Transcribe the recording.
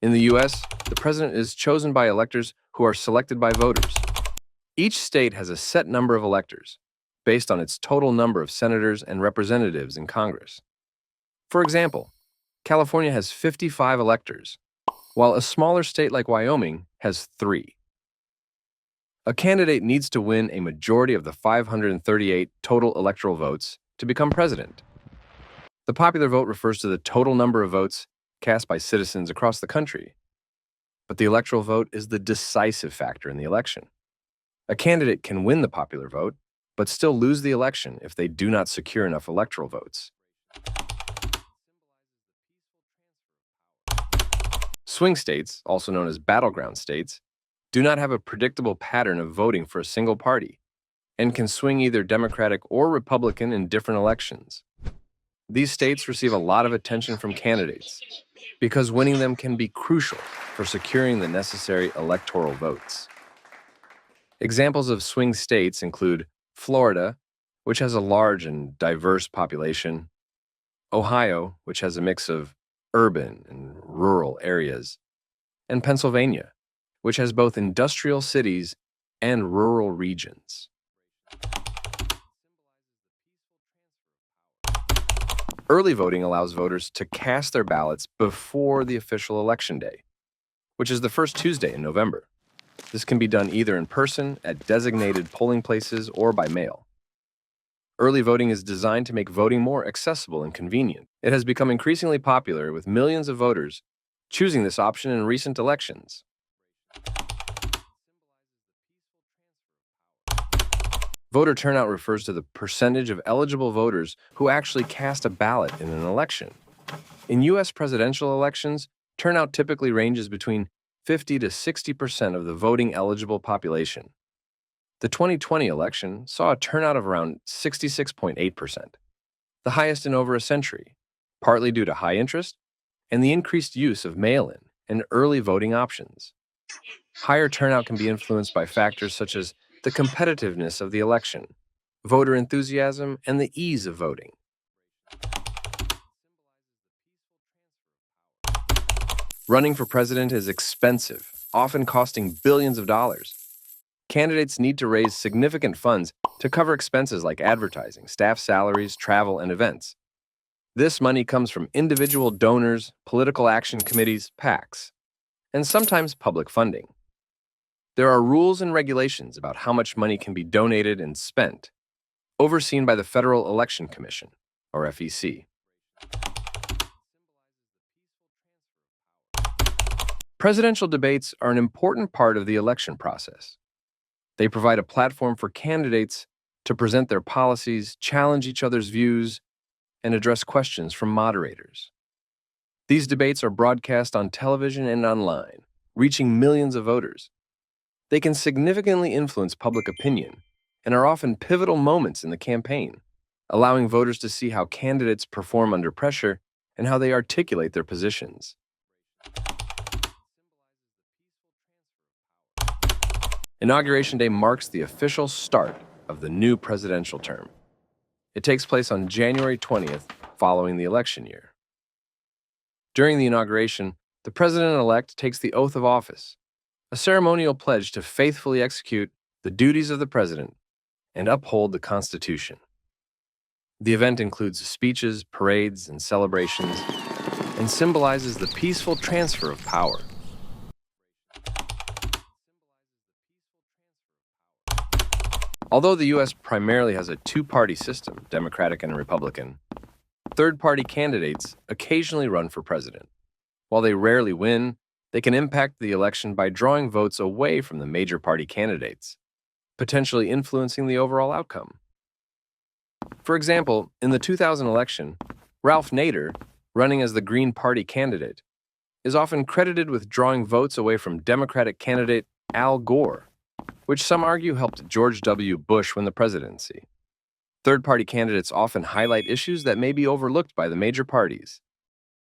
In the US, the president is chosen by electors who are selected by voters. Each state has a set number of electors, based on its total number of senators and representatives in Congress. For example, California has 55 electors, while a smaller state like Wyoming has 3. A candidate needs to win a majority of the 538 total electoral votes to become president. The popular vote refers to the total number of votes cast by citizens across the country, but the electoral vote is the decisive factor in the election. A candidate can win the popular vote, but still lose the election if they do not secure enough electoral votes. Swing states, also known as battleground states, do not have a predictable pattern of voting for a single party and can swing either Democratic or Republican in different elections. These states receive a lot of attention from candidates because winning them can be crucial for securing the necessary electoral votes. Examples of swing states include Florida, which has a large and diverse population, Ohio, which has a mix of urban and rural areas, and Pennsylvania, which has both industrial cities and rural regions. Early voting allows voters to cast their ballots before the official election day, which is the first Tuesday in November. This can be done either in person at designated polling places or by mail. Early voting is designed to make voting more accessible and convenient. It has become increasingly popular, with millions of voters choosing this option in recent elections. Voter turnout refers to the percentage of eligible voters who actually cast a ballot in an election. In U.S. presidential elections, turnout typically ranges between 50 to 60% of the voting eligible population. The 2020 election saw a turnout of around 66.8%, the highest in over a century, partly due to high interest and the increased use of mail-in and early voting options. Higher turnout can be influenced by factors such as the competitiveness of the election, voter enthusiasm, and the ease of voting. Running for president is expensive, often costing billions of dollars. Candidates need to raise significant funds to cover expenses like advertising, staff salaries, travel, and events. This money comes from individual donors, political action committees, PACs, and sometimes public funding. There are rules and regulations about how much money can be donated and spent, overseen by the Federal Election Commission, or FEC. Presidential debates are an important part of the election process. They provide a platform for candidates to present their policies, challenge each other's views, and address questions from moderators. These debates are broadcast on television and online, reaching millions of voters. They can significantly influence public opinion and are often pivotal moments in the campaign, allowing voters to see how candidates perform under pressure and how they articulate their positions. Inauguration Day marks the official start of the new presidential term. It takes place on January 20th, following the election year. During the inauguration, the president-elect takes the oath of office, a ceremonial pledge to faithfully execute the duties of the president and uphold the Constitution. The event includes speeches, parades, and celebrations, and symbolizes the peaceful transfer of power. Although the U.S. primarily has a two-party system, Democratic and Republican, third-party candidates occasionally run for president. While they rarely win, they can impact the election by drawing votes away from the major party candidates, potentially influencing the overall outcome. For example, in the 2000 election, Ralph Nader, running as the Green Party candidate, is often credited with drawing votes away from Democratic candidate Al Gore, which some argue helped George W. Bush win the presidency. Third-party candidates often highlight issues that may be overlooked by the major parties,